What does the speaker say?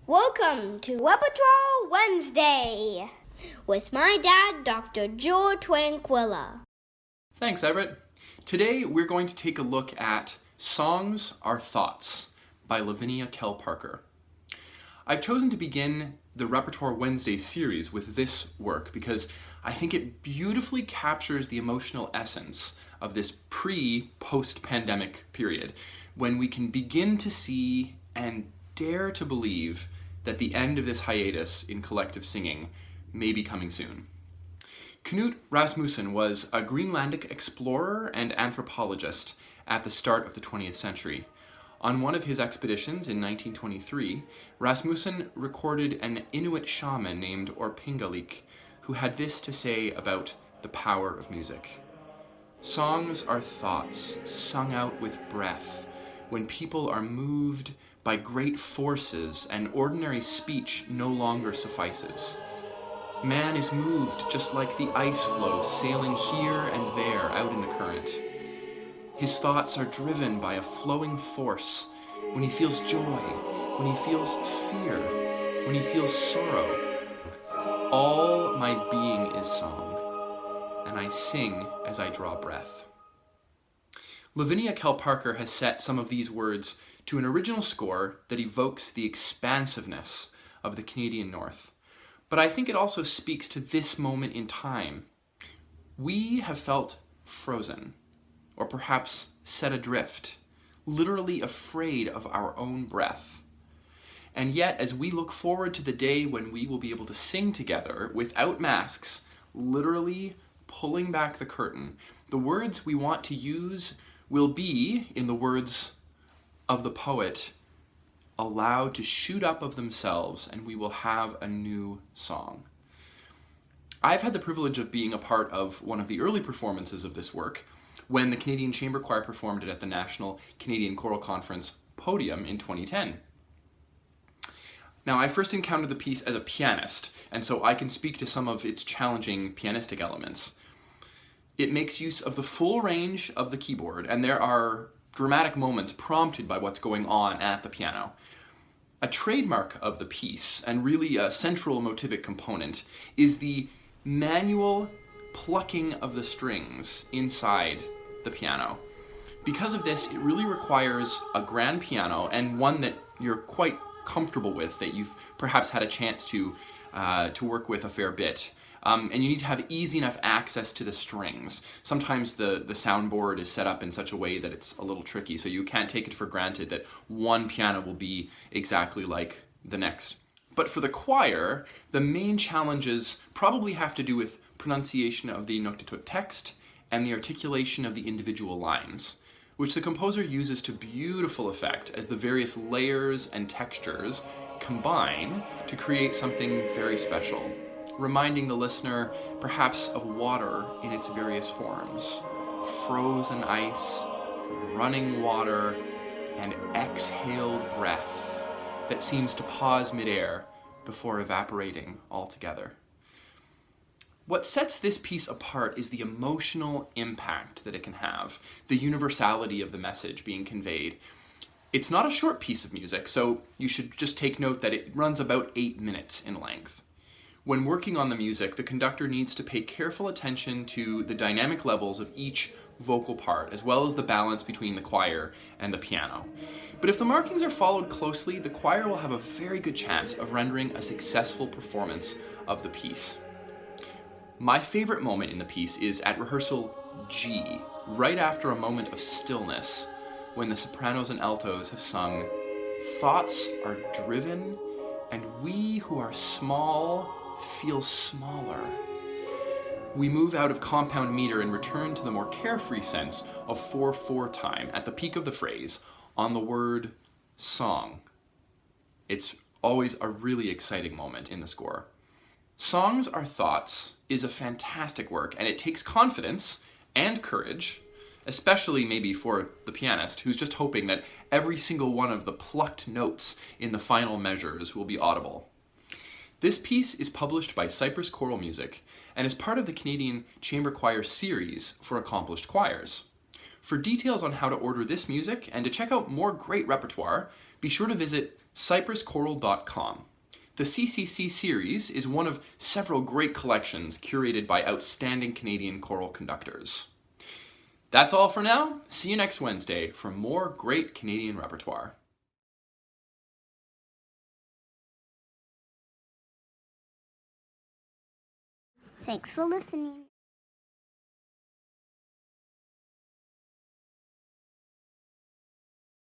Welcome to Repertoire Wednesday with my dad, Dr. Joe Tranquilla. Thanks, Everett. Today we're going to take a look at Songs Are Thoughts by Lavinia Kell Parker. I've chosen to begin the Repertoire Wednesday series with this work because I think it beautifully captures the emotional essence of this pre-post-pandemic period when we can begin to see and dare to believe that the end of this hiatus in collective singing may be coming soon. Knut Rasmussen was a Greenlandic explorer and anthropologist at the start of the 20th century. On one of his expeditions in 1923, Rasmussen recorded an Inuit shaman named Orpingalik, who had this to say about the power of music. Songs are thoughts sung out with breath, when people are moved by great forces and ordinary speech no longer suffices. Man is moved just like the ice floe sailing here and there out in the current. His thoughts are driven by a flowing force when he feels joy, when he feels fear, when he feels sorrow. All my being is song, and I sing as I draw breath. Lavinia Kell Parker has set some of these words to an original score that evokes the expansiveness of the Canadian North. But I think it also speaks to this moment in time. We have felt frozen, or perhaps set adrift, literally afraid of our own breath. And yet, as we look forward to the day when we will be able to sing together without masks, literally pulling back the curtain, the words we want to use will be, in the words of the poet, allowed to shoot up of themselves, and we will have a new song. I've had the privilege of being a part of one of the early performances of this work when the Canadian Chamber Choir performed it at the National Canadian Choral Conference podium in 2010. Now, I first encountered the piece as a pianist, and so I can speak to some of its challenging pianistic elements. It makes use of the full range of the keyboard, and there are dramatic moments prompted by what's going on at the piano. A trademark of the piece, and really a central motivic component, is the manual plucking of the strings inside the piano. Because of this, it really requires a grand piano, and one that you're quite comfortable with, that you've perhaps had a chance to work with a fair bit. And you need to have easy enough access to the strings. Sometimes the soundboard is set up in such a way that it's a little tricky, so you can't take it for granted that one piano will be exactly like the next. But for the choir, the main challenges probably have to do with pronunciation of the Inuktitut text and the articulation of the individual lines, which the composer uses to beautiful effect as the various layers and textures combine to create something very special, reminding the listener perhaps of water in its various forms. Frozen ice, running water, and exhaled breath that seems to pause midair before evaporating altogether. What sets this piece apart is the emotional impact that it can have, the universality of the message being conveyed. It's not a short piece of music, so you should just take note that it runs about 8 minutes in length. When working on the music, the conductor needs to pay careful attention to the dynamic levels of each vocal part, as well as the balance between the choir and the piano. But if the markings are followed closely, the choir will have a very good chance of rendering a successful performance of the piece. My favorite moment in the piece is at rehearsal G, right after a moment of stillness, when the sopranos and altos have sung, "Thoughts are driven, and we who are small feel smaller." We move out of compound meter and return to the more carefree sense of 4/4 time at the peak of the phrase on the word song. It's always a really exciting moment in the score. Songs Are Thoughts is a fantastic work, and it takes confidence and courage, especially maybe for the pianist who's just hoping that every single one of the plucked notes in the final measures will be audible. This piece is published by Cypress Choral Music and is part of the Canadian Chamber Choir series for accomplished choirs. For details on how to order this music and to check out more great repertoire, be sure to visit cypresschoral.com. The CCC series is one of several great collections curated by outstanding Canadian choral conductors. That's all for now. See you next Wednesday for more great Canadian repertoire. Thanks for listening.